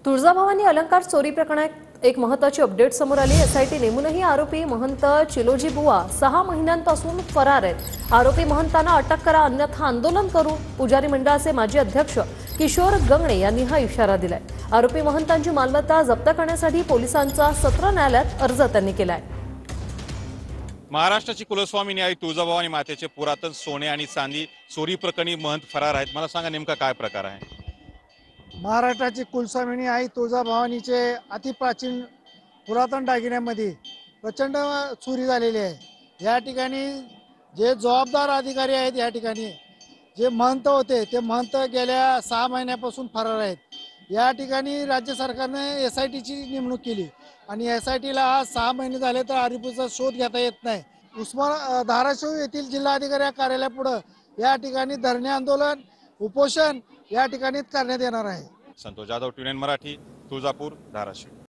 तुळजाभवानी अलंकार चोरी प्रकरणात एक महत्त्वाची अपडेट समोर आली। एसआयटी नेमूनही आरोपी महंत चिलोजी बुवा 6 महिन्यांपासून फरार आहेत। आरोपी महंतांना अटक करा अन्यथा आंदोलन करू, पुजारी मंडळाचे माजी अध्यक्ष किशोर गंगणे यांनी हा इशारा दिलाय। आरोपी महंतांची मालमत्ता जप्त करण्यासाठी पोलिसांचा सत्र न्यायालयात अर्ज त्यांनी केलाय। महाराष्ट्राची कुलस्वामिनी आई तुळजाभवानी मातेचे पुरातन सोने आणि चांदी चोरी प्रकरणी महंत फरार आहेत। मला सांगा नेमका काय प्रकार आहे? महाराष्ट्राची कुलस्वामिनी आई तुळजाभवानीचे अतिप्राचीन पुरातन दागिन्यांमध्ये प्रचंड चोरी झालेली आहे। या ठिकाणी जे जबाबदार अधिकारी आहेत, या ठिकाणी जे महंत होते ते महंत गेल्या 6 महिन्यापासून फरार आहेत। या ठिकाणी राज्य सरकारने SITची नेमणूक केली आणि SITला आज 6 महिने झाले तर आरोपीचा शोध घेता येत नाही। धाराशिव येथील जिल्हाधिकारी कार्यालयापुढे या ठिकाणी धरणे आंदोलन उपोषण या ठिकाणी करण्यात येणार आहे। संतोष जाधव, TVN मराठी, तुळजापूर, धाराशिव।